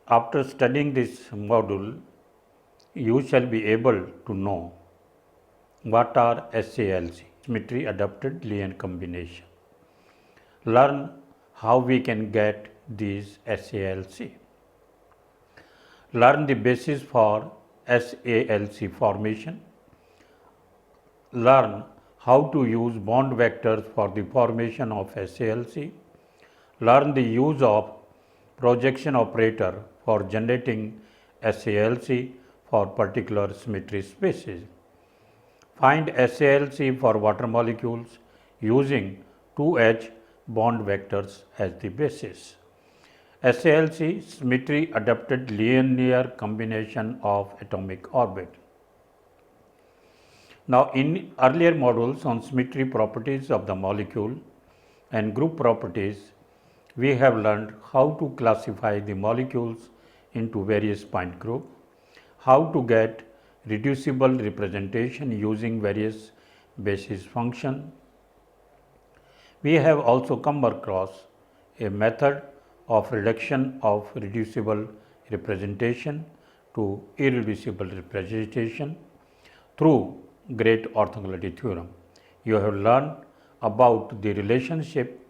After studying this module, you shall be able to know what are SALC, symmetry adapted Linear combination. Learn how we can get these SALC. Learn the basis for SALC formation. Learn how to use bond vectors for the formation of SALC. Learn the use of projection operator for generating SALC for particular symmetry spaces. Find SALC for water molecules using 2H bond vectors as the basis. SALC, symmetry adapted linear combination of atomic orbit. Now, in earlier modules on symmetry properties of the molecule and group properties, we have learned how to classify the molecules into various point groups, how to get reducible representation using various basis function. We have also come across a method of reduction of reducible representation to irreducible representation through great orthogonality theorem. You have learned about the relationship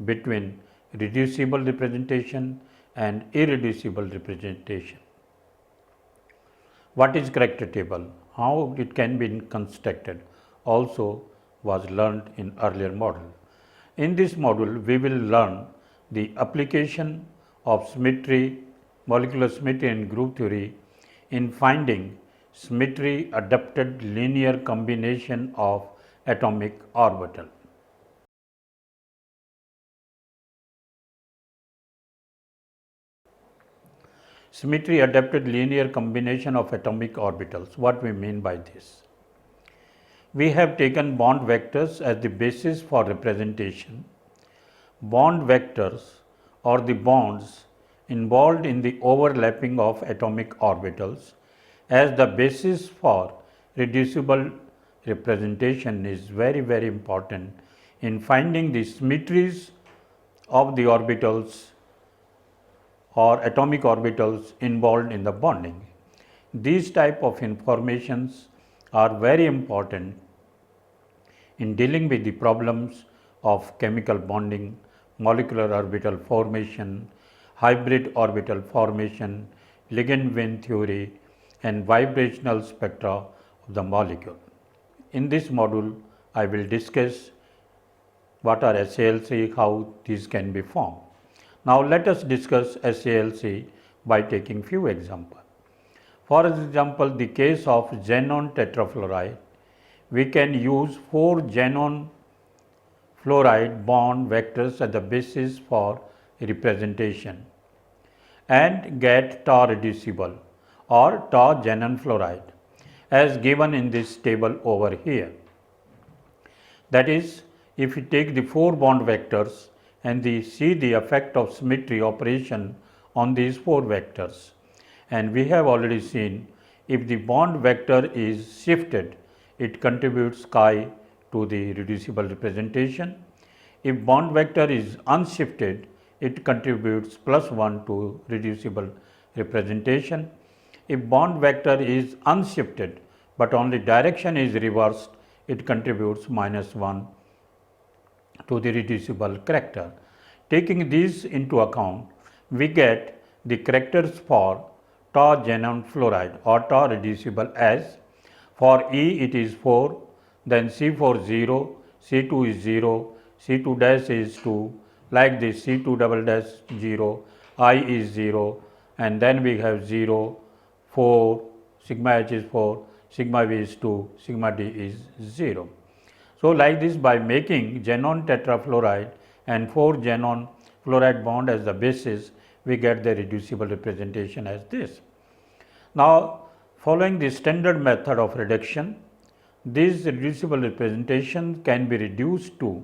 between reducible representation and irreducible representation. What is character table? How it can be constructed also was learned in earlier module. In this module, we will learn the application of symmetry, molecular symmetry and group theory in finding symmetry adapted linear combination of atomic orbital. Symmetry adapted linear combination of atomic orbitals. What we mean by this? We have taken bond vectors as the basis for representation. Bond vectors or the bonds involved in the overlapping of atomic orbitals as the basis for reducible representation is very important in finding the symmetries of the orbitals or atomic orbitals involved in the bonding. These type of informations are very important in dealing with the problems of chemical bonding, molecular orbital formation, hybrid orbital formation, ligand vein theory and vibrational spectra of the molecule. In this module, I will discuss what are SALC, how these can be formed. Now, let us discuss SALC by taking few examples. For example, the case of xenon tetrafluoride, we can use 4 xenon fluoride bond vectors as the basis for representation and get tau reducible or tau xenon fluoride as given in this table over here. That is, if we take the 4 bond vectors and see the effect of symmetry operation on these 4 vectors, and we have already seen if the bond vector is shifted, it contributes chi to the reducible representation. If bond vector is unshifted, it contributes +1 to reducible representation. If bond vector is unshifted but only direction is reversed, it contributes -1 to the reducible character. Taking these into account, we get the characters for tau xenon fluoride or tau reducible as for E it is 4, then C4 0, C2 is 0, C2 dash is 2, like this C2 double dash 0, I is 0 and then we have 0, 4, sigma H is 4, sigma V is 2, sigma D is 0. So, like this by making xenon tetrafluoride and 4 xenon fluoride bond as the basis, we get the reducible representation as this. Now, following the standard method of reduction, this reducible representation can be reduced to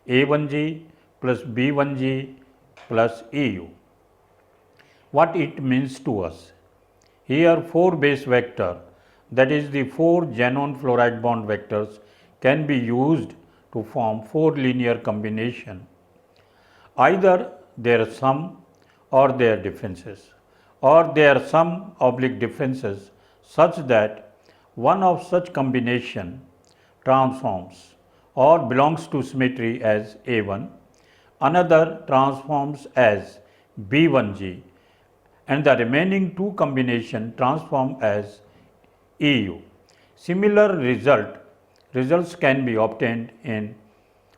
A1G plus B1G plus EU. What it means to us? Here 4 base vector, that is the 4 xenon fluoride bond vectors can be used to form 4 linear combination, either their sum or their differences. or there are some oblique differences such that one of such combination transforms or belongs to symmetry as A1, another transforms as B1G, and the remaining two combination transform as EU. Similar results can be obtained in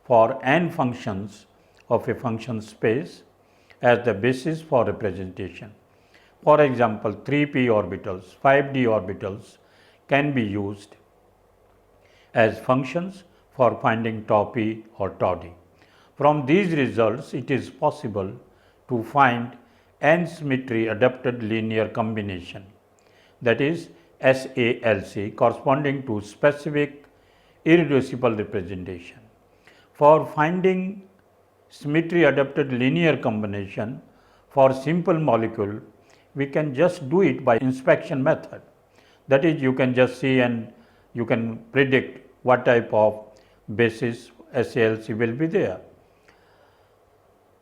for n functions of a function space as the basis for representation. For example, 3p orbitals, 5d orbitals can be used as functions for finding tau p or tau d. From these results, it is possible to find n symmetry adapted linear combination, that is SALC, corresponding to specific irreducible representation. For finding symmetry adapted linear combination for simple molecule, we can just do it by inspection method. That is, you can just see and you can predict what type of basis SALC will be there.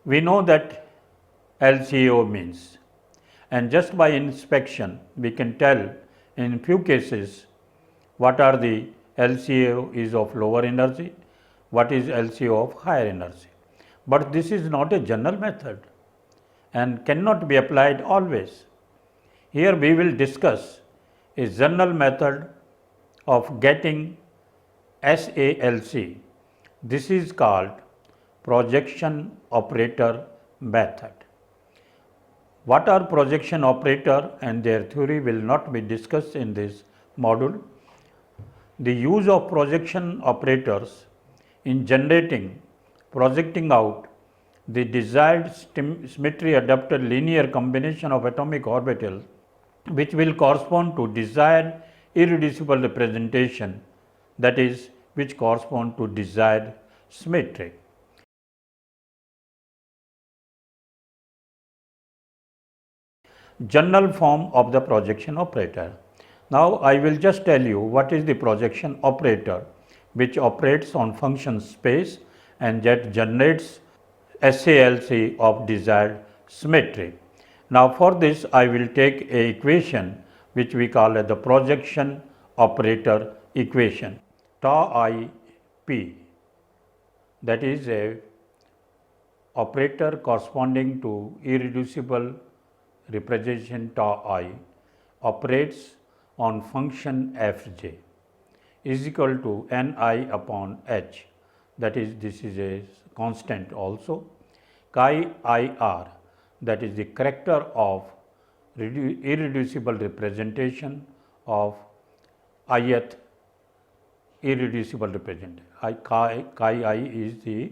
We know that LCO means, and just by inspection we can tell in few cases what are the LCO is of lower energy, what is LCO of higher energy. But this is not a general method and cannot be applied always. Here we will discuss a general method of getting SALC. This is called projection operator method. What are projection operator and their theory will not be discussed in this module. The use of projection operators in projecting out the desired symmetry adapted linear combination of atomic orbitals which will correspond to desired irreducible representation, that is, which correspond to desired symmetry. General form of the projection operator. Now, I will just tell you what is the projection operator which operates on function space and that generates SALC of desired symmetry. Now, for this I will take a equation which we call as the projection operator equation, tau I p, that is a operator corresponding to irreducible representation tau I operates on function fj is equal to Ni upon h, that is this is a constant also, chi IR, that is the character of irreducible representation of ith irreducible representation. Chi I is the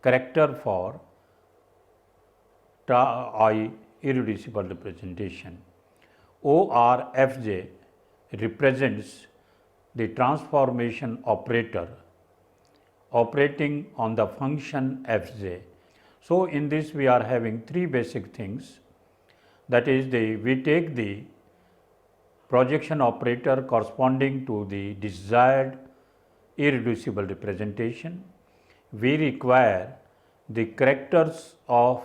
character for tau I irreducible representation. ORFJ represents the transformation operator operating on the function fj. So, in this we are having three basic things, that is we take the projection operator corresponding to the desired irreducible representation. We require the characters of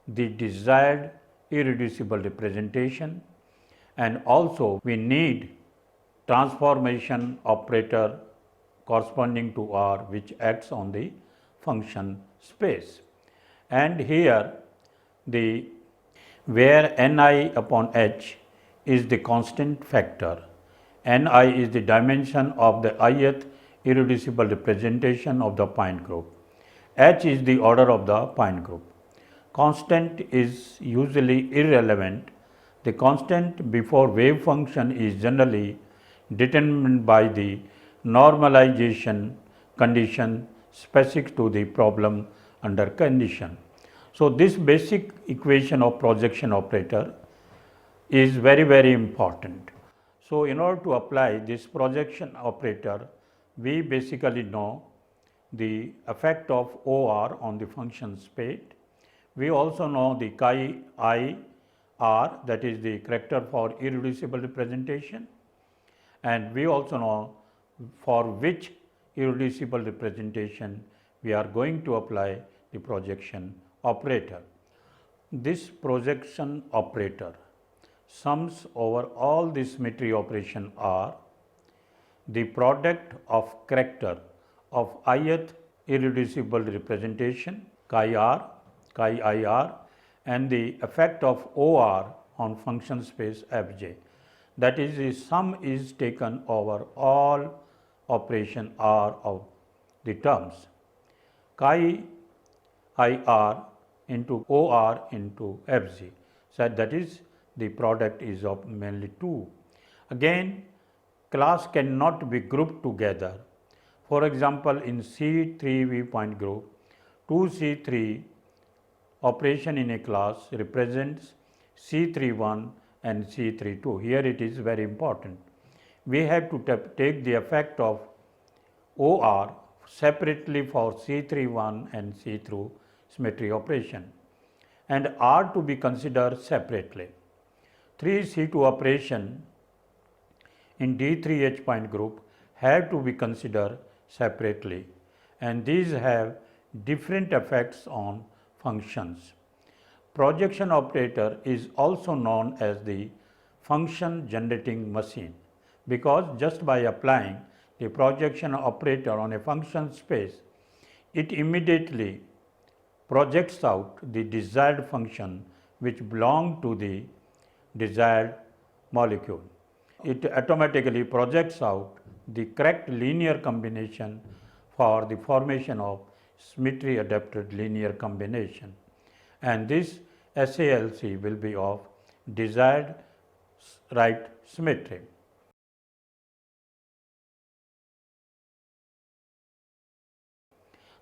the desired irreducible representation, and also we need transformation operator corresponding to R which acts on the function space. And here the where Ni upon h is the constant factor, Ni is the dimension of the ith irreducible representation of the point group, h is the order of the point group. Constant is usually irrelevant. The constant before wave function is generally determined by the normalization condition specific to the problem under condition. So, this basic equation of projection operator is very important. So, in order to apply this projection operator, we basically know the effect of OR on the function space. We also know the chi I R, that is the character for irreducible representation, and we also know for which irreducible representation we are going to apply the projection operator. This projection operator sums over all the symmetry operation are the product of character of ith irreducible representation chi r, chi I r, and the effect of O r on function space f j. That is, the sum is taken over all operation r of the terms chi I r into O r into f z. So, that is the product is of mainly 2. Again, class cannot be grouped together. For example, in C3V point group, 2C3 operation in a class represents C31 and C32. Here it is very important. We have to take the effect of OR separately for C31 and C2 symmetry operation and R to be considered separately. 3C2 operation in D3H point group have to be considered separately, and these have different effects on functions. Projection operator is also known as the function generating machine because just by applying the projection operator on a function space, it immediately projects out the desired function which belong to the desired molecule. It automatically projects out the correct linear combination for the formation of symmetry adapted linear combination, and this SALC will be of desired right symmetry.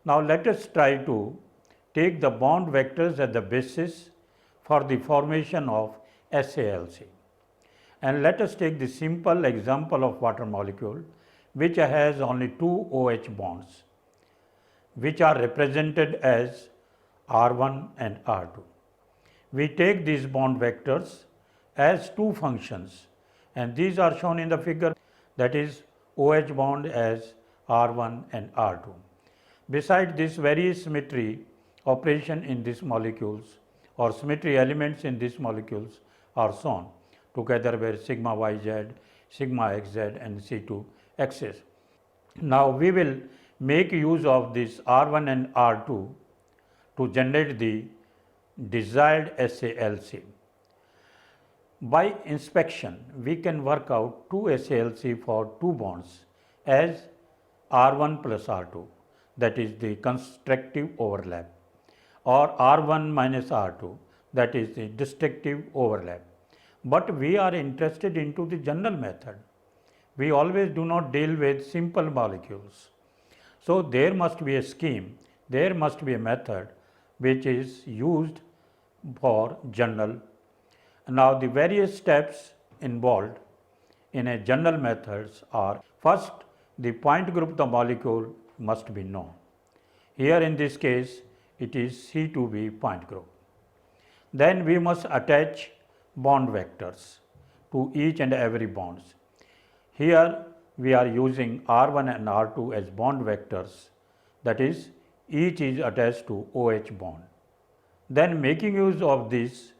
Now, let us try to take the bond vectors as the basis for the formation of SALC. And let us take the simple example of water molecule which has only 2 OH bonds, which are represented as R1 and R2. We take these bond vectors as 2 functions, and these are shown in the figure, that is OH bond as R1 and R2. Besides this, various symmetry operation in these molecules or symmetry elements in these molecules are shown together with sigma yz, sigma xz and C2 x's. Now, we will make use of this R1 and R2 to generate the desired SALC. By inspection, we can work out 2 SALC for 2 bonds as R1 plus R2, that is the constructive overlap, or R1 minus R2, that is the destructive overlap. But we are interested into the general method. We always do not deal with simple molecules. So, there must be a scheme, there must be a method which is used for general. Now, the various steps involved in a general methods are: first, the point group of the molecule must be known. Here in this case, it is C2B point group. Then we must attach bond vectors to each and every bonds. Here we are using R1 and R2 as bond vectors, that is each is attached to OH bond. Then making use of this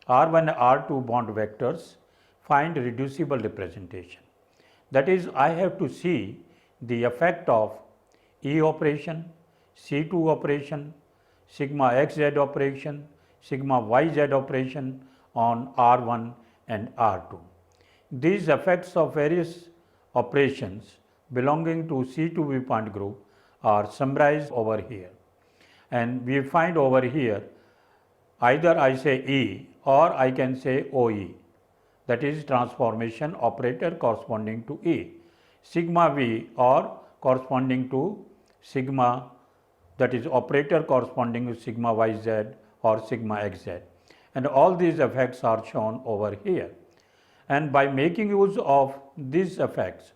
R1 and R2 bond vectors, find reducible representation. That is, I have to see the effect of E operation, C2 operation, sigma xz operation, sigma yz operation on R1 and R2. These effects of various operations belonging to C2B point group are summarized over here, and we find over here either I say E or I can say OE, that is transformation operator corresponding to E, sigma V or corresponding to sigma, that is operator corresponding to sigma yz or sigma xz, and all these effects are shown over here. And by making use of these effects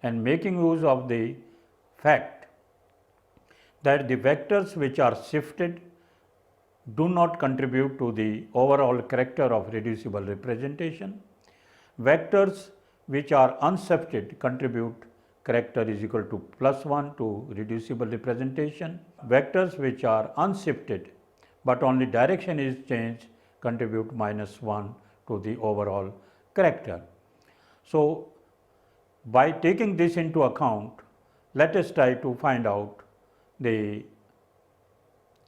and making use of the fact that the vectors which are shifted do not contribute to the overall character of reducible representation, vectors which are unshifted contribute character is equal to +1 to reducible representation, vectors which are unshifted but only direction is changed contribute -1 to the overall character. So, by taking this into account, let us try to find out the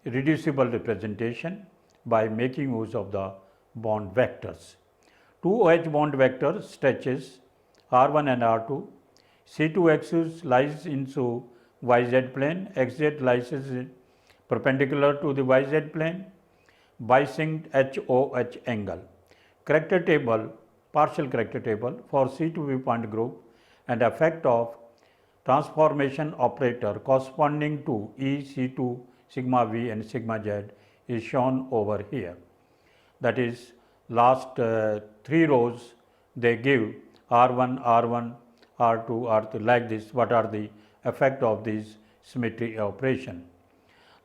reducible representation by making use of the bond vectors. Two OH bond vectors stretches R1 and R2. C2 axis lies into YZ plane, XZ lies perpendicular to the YZ plane, bisect HOH angle. Character table, partial character table for C2V point group and effect of transformation operator corresponding to E, C2, sigma V and sigma Z is shown over here. That is, last 3 rows they give R1, R1, R2, R3 like this. What are the effect of this symmetry operation?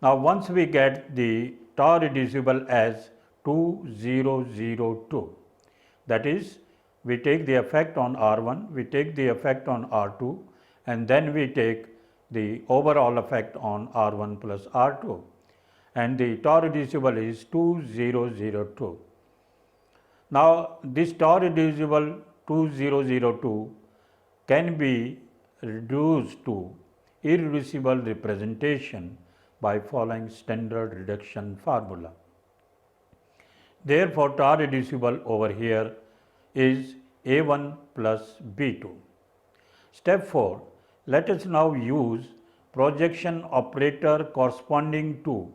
Now, once we get the tau reducible as 2002, that is, we take the effect on R1, we take the effect on R2 and then we take the overall effect on R1 plus R2, and the tau reducible is 2002. Now, this tau reducible 2002 can be reduced to irreducible representation by following standard reduction formula. Therefore, tau reducible over here is A1 plus B2. Step 4. Let us now use projection operator corresponding to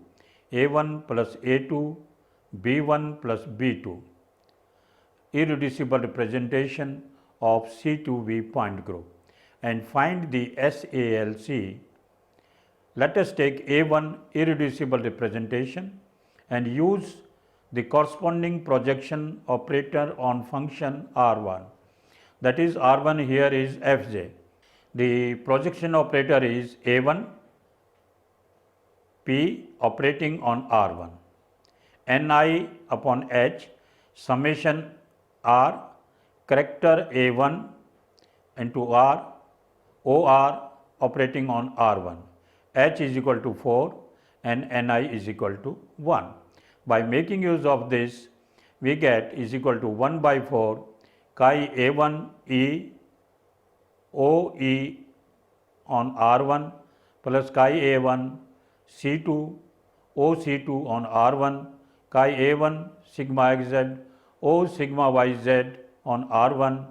A1 plus A2, B1 plus B2, irreducible representation of C2V point group, and find the SALC. Let us take A1 irreducible representation and use the corresponding projection operator on function R1. That is, R1 here is Fj. The projection operator is A1 P operating on R1, Ni upon H summation R, character A1 into R, OR operating on R1, H is equal to 4 and Ni is equal to 1. By making use of this, we get is equal to 1 by 4 chi A1 E OE on R1 plus chi A1 C2 OC2 on R1 chi A1 sigma XZ O sigma YZ on R1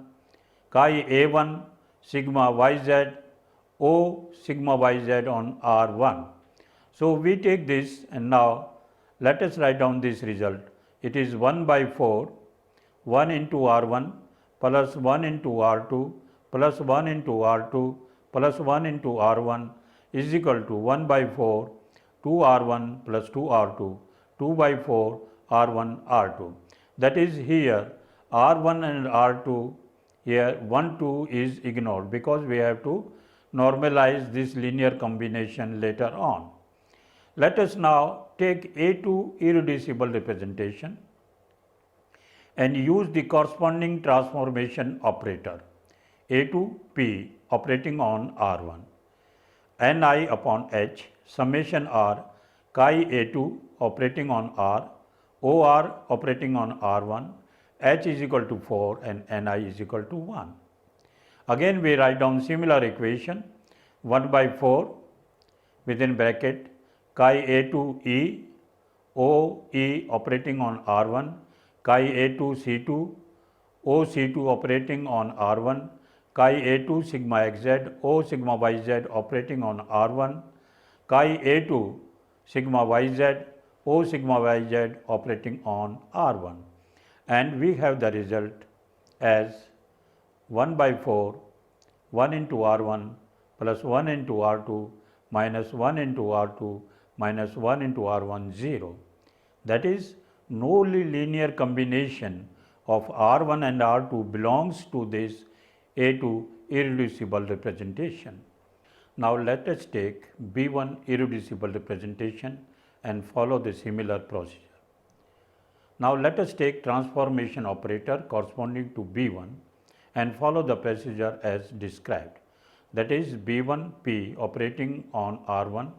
chi A1 sigma YZ O sigma YZ on R1. So, we take this and now let us write down this result. It is 1 by 4 1 into R1 plus 1 into R2 plus 1 into R2 plus 1 into R1 is equal to 1 by 4 2 R1 plus 2 R2 2 by 4 R1 R2. That is, here R1 and R2, here 1 2 is ignored because we have to normalize this linear combination later on. Let us now take A2 irreducible representation and use the corresponding transformation operator A2P operating on R1, Ni upon H summation R chi A2 operating on R, OR operating on R1, H is equal to 4 and Ni is equal to 1. Again we write down similar equation 1 by 4 within bracket chi A2 E OE operating on R1 chi A2 C2 OC2 operating on R1 chi A2 sigma XZ O sigma YZ operating on R1 chi A2 sigma YZ O sigma YZ operating on R1, and we have the result as 1 by 4 1 into R1 plus 1 into R2 minus 1 into R2 minus 1 into R1 0. That is, no linear combination of R1 and R2 belongs to this A2 irreducible representation. Now, let us take B1 irreducible representation and follow the similar procedure. Now, let us take transformation operator corresponding to B1 and follow the procedure as described. That is, B1 P operating on R1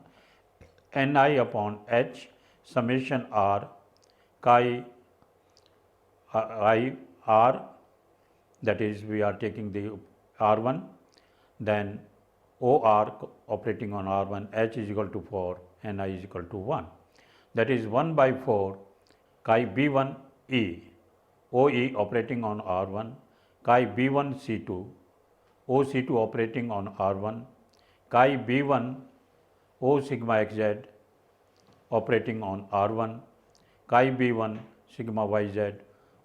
Ni upon H summation R chi I R, that is we are taking the R1, then OR operating on R1, H is equal to 4 and I is equal to 1. That is 1 by 4 chi B1 E, OE operating on R1, chi B1 C2, OC2 operating on R1, chi B1 O sigma XZ operating on R1, chi B1 sigma YZ,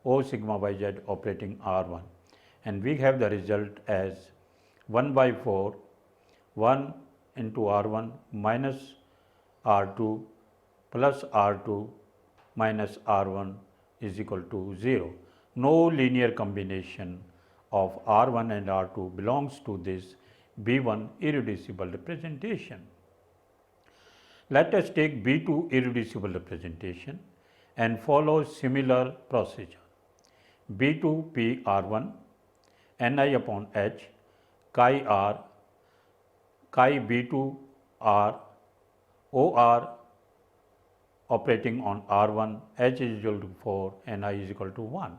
O sigma YZ operating R1, and we have the result as 1 by 4 1 into R1 minus R2 plus R2 minus R1 is equal to 0. No linear combination of R1 and R2 belongs to this B1 irreducible representation. Let us take B2 irreducible representation and follow similar procedure. B2 P R1 Ni upon H chi R chi B2 R OR operating on R1, H is equal to 4 and I is equal to 1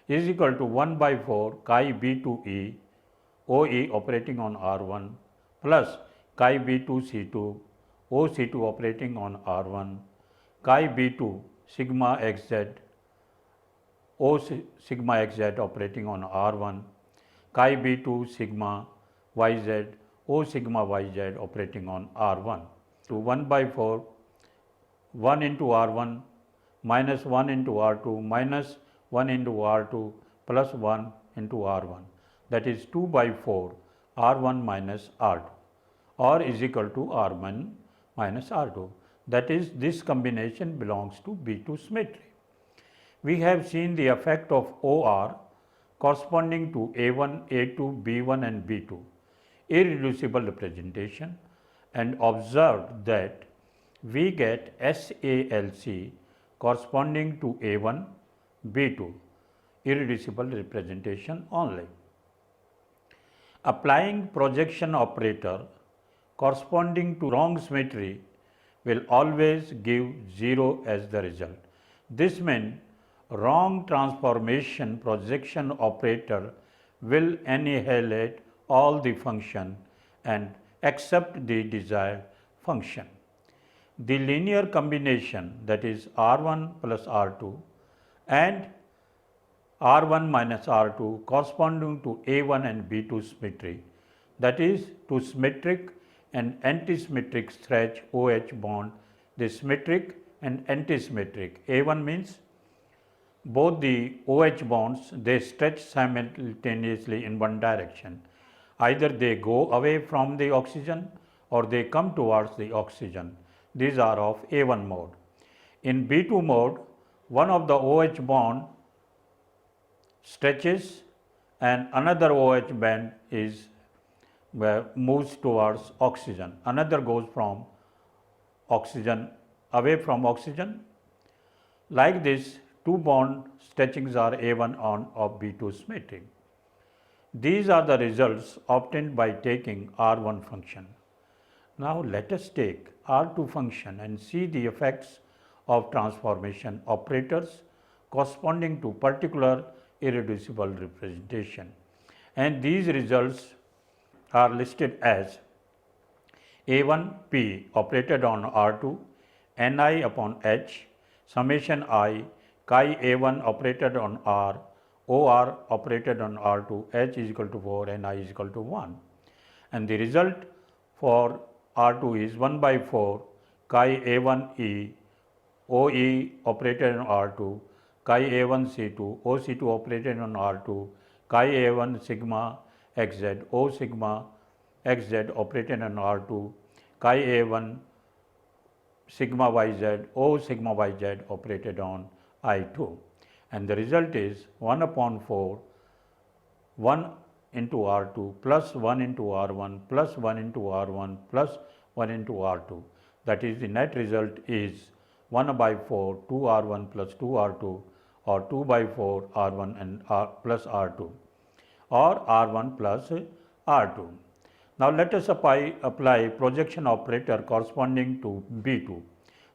is equal to 1 by 4 chi B2E OE operating on R1 plus chi B2C2 OC2 operating on R1 chi B2 sigma XZ O sigma XZ operating on R1 chi B2 sigma YZ O sigma YZ operating on R1 to 1 by 4 1 into R1 minus 1 into R2 minus 1 into R2 plus 1 into R1, that is 2 by 4 R1 minus R2 or is equal to R1 minus R2, that is this combination belongs to B2 symmetry. We have seen the effect of OR corresponding to A1, A2, B1 and B2 irreducible representation and observed that we get SALC corresponding to A1, B2 irreducible representation only. Applying projection operator corresponding to wrong symmetry will always give 0 as the result. This means wrong transformation projection operator will annihilate all the function and accept the desired function. The linear combination, that is R1 plus R2 and R1 minus R2 corresponding to A1 and B2 symmetry, that is to symmetric and antisymmetric stretch OH bond, the symmetric and antisymmetric. A1 means both the OH bonds they stretch simultaneously in one direction. Either they go away from the oxygen or they come towards the oxygen. These are of A1 mode. In B2 mode, one of the OH bond stretches and another OH band is moves towards oxygen. Another goes from oxygen away from oxygen. Like this, two bond stretchings are A1 on of B2 symmetry. These are the results obtained by taking R1 function. Now let us take R2 function and see the effects of transformation operators corresponding to particular irreducible representation, and these results are listed as A1 P operated on R2 Ni upon H summation I chi A1 operated on R OR operated on R2 H is equal to 4 and I is equal to 1, and the result for R2 is 1 by 4 chi A1 E OE operated on R2 chi A1 C2 OC2 operated on R2 chi A1 sigma XZ O sigma XZ operated on R2 chi A1 sigma YZ O sigma YZ operated on I2, and the result is 1 upon 4 1 into R2 plus 1 into R1 plus 1 into R1 plus 1 into R2, that is the net result is 1 by 4 2 R1 plus 2 R2 or 2 by 4 R1 and plus R2 or R1 plus R2. Now let us apply projection operator corresponding to B2,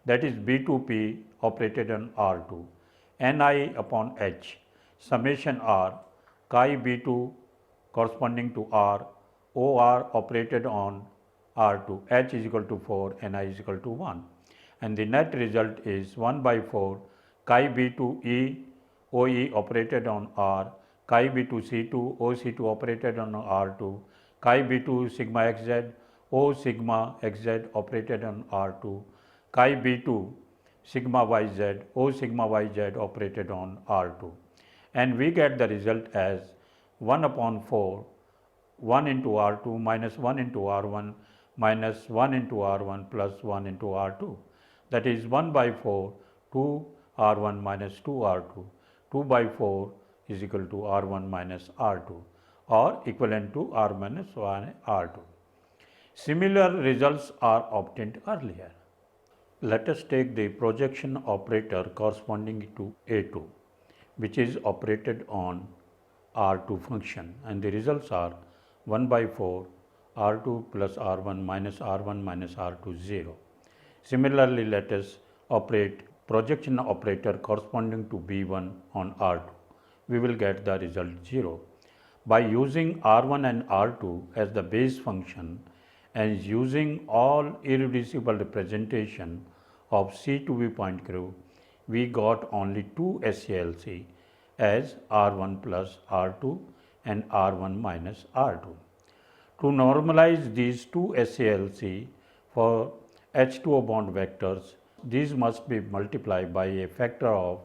that is B2P operated on R2 Ni upon H summation R chi B2 corresponding to R OR operated on R2 H is equal to 4 Ni is equal to 1 and the net result is 1 by 4 chi B2 E OE operated on R chi B2 C2 OC2 operated on R2 chi B2 sigma XZ O sigma XZ operated on R2 chi B2 sigma YZ O sigma YZ operated on R2 and we get the result as 1 upon 4 1 into R2 minus 1 into R1 minus 1 into R1 plus 1 into R2 that is 1 by 4 2 R1 minus 2 R2 2 by 4 is equal to R1 minus R2 or equivalent to R minus 1 R2. Similar results are obtained earlier. Let us take the projection operator corresponding to A2 which is operated on R2 function and the results are 1 by 4 R2 plus R1 minus R2 0. Similarly, let us operate projection operator corresponding to B1 on R2. We will get the result 0. By using R1 and R2 as the base function and using all irreducible representation of C to B point group, we got only two SALC as R1 plus R2 and R1 minus R2. To normalize these two SALC for H2O bond vectors, these must be multiplied by a factor of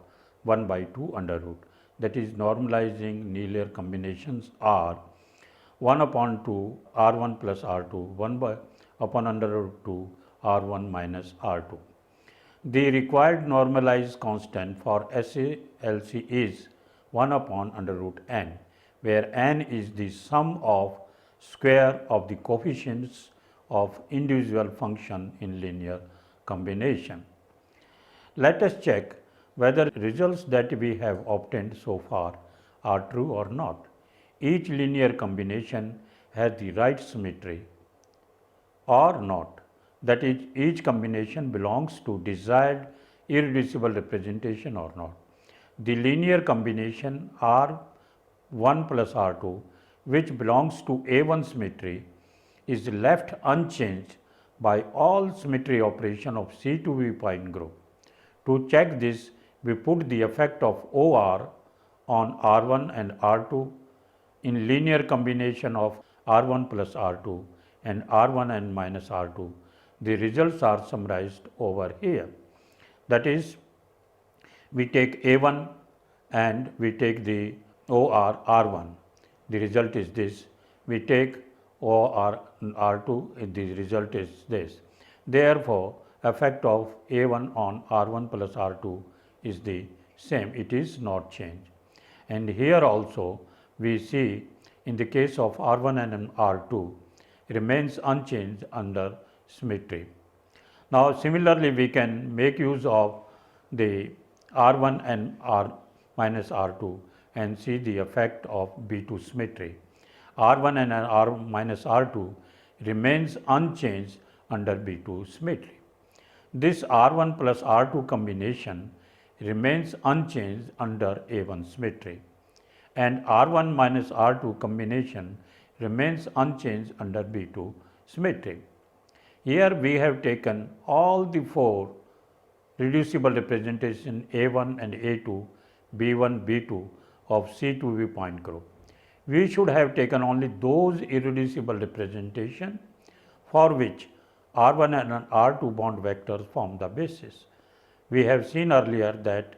1 by 2 under root, that is normalizing linear combinations are 1 upon 2 R1 plus R2 1 by upon under root 2 R1 minus R2. The required normalized constant for SALC is 1 upon under root n, where n is the sum of square of the coefficients of individual function in linear combination. Let us check whether results that we have obtained so far are true or not. Each linear combination has the right symmetry or not, that is, each combination belongs to desired irreducible representation or not. The linear combination R1 plus R2 which belongs to A1 symmetry is left unchanged by all symmetry operation of C to B point group. To check this, we put the effect of OR on R1 and R2 in linear combination of R1 plus R2 and R1 and minus R2. The results are summarized over here. That is, we take A1 and we take the OR R1. The result is this. We take OR R2, the result is this. Therefore, effect of A1 on R1 plus R2 is the same, it is not changed. And here also we see in the case of R1 and R2 remains unchanged under symmetry. Now, similarly, we can make use of the R1 and R minus R2 and see the effect of B2 symmetry. R1 and R minus R2 remains unchanged under B2 symmetry. This R1 plus R2 combination remains unchanged under A1 symmetry and R1 minus R2 combination remains unchanged under B2 symmetry. Here we have taken all the four reducible representation A1 and A2, B1, B2 of C2V point group. We should have taken only those irreducible representation for which R1 and R2 bond vectors form the basis. We have seen earlier that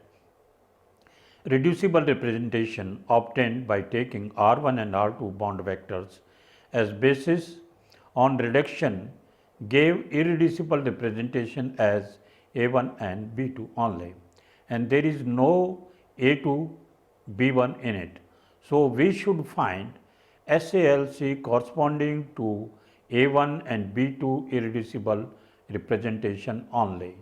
reducible representation obtained by taking R1 and R2 bond vectors as basis on reduction gave irreducible representation as A1 and B2 only, and there is no A2, B1 in it. So, we should find SALC corresponding to A1 and B2 irreducible representation only.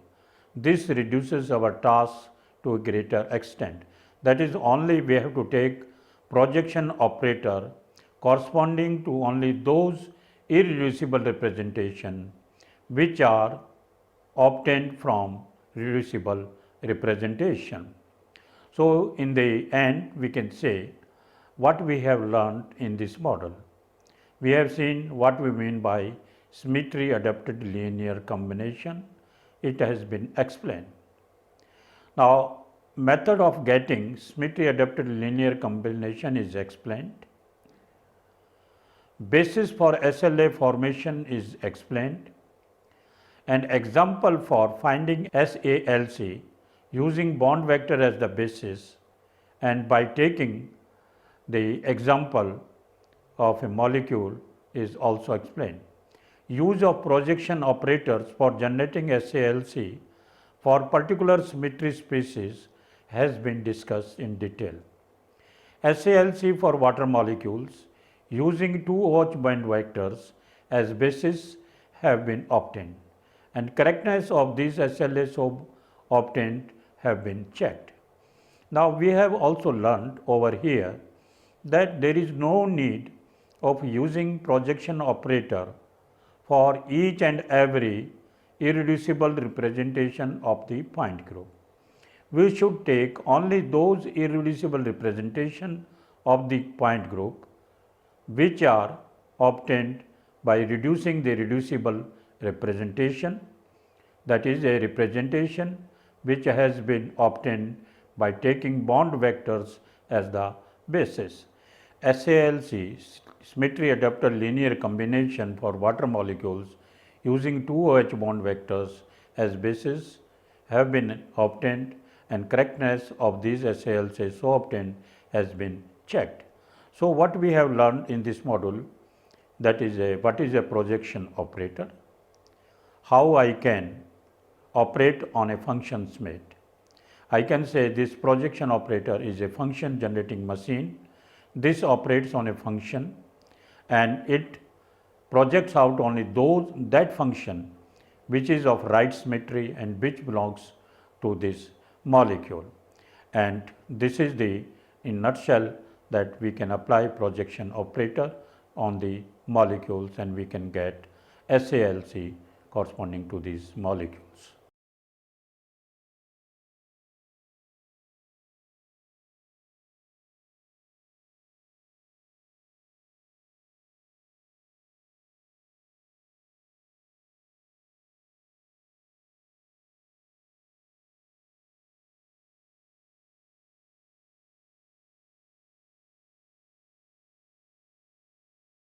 This reduces our task to a greater extent. That is, only we have to take projection operator corresponding to only those irreducible representation which are obtained from reducible representation. So, in the end we can say what we have learned in this model. We have seen what we mean by symmetry adapted linear combination. It has been explained. Now, method of getting symmetry adapted linear combination is explained. Basis for SLA formation is explained. An example for finding SALC using bond vector as the basis and by taking the example of a molecule is also explained. Use of projection operators for generating SALC for particular symmetry species has been discussed in detail. SALC for water molecules using two OH bond vectors as basis have been obtained, and correctness of these SLAs obtained have been checked. Now, we have also learned over here that there is no need of using projection operator for each and every irreducible representation of the point group. We should take only those irreducible representation of the point group which are obtained by reducing the reducible representation, that is a representation which has been obtained by taking bond vectors as the basis. SALC, symmetry adapted linear combination for water molecules using two OH bond vectors as basis have been obtained, and correctness of these SALCs so obtained has been checked. So, what we have learned in this module, that is what is a projection operator, how I can operate on a function smith. I can say this projection operator is a function generating machine. This operates on a function and it projects out only that function which is of right symmetry and which belongs to this molecule. And this is the in nutshell that we can apply projection operator on the molecules and we can get SALC corresponding to these molecules.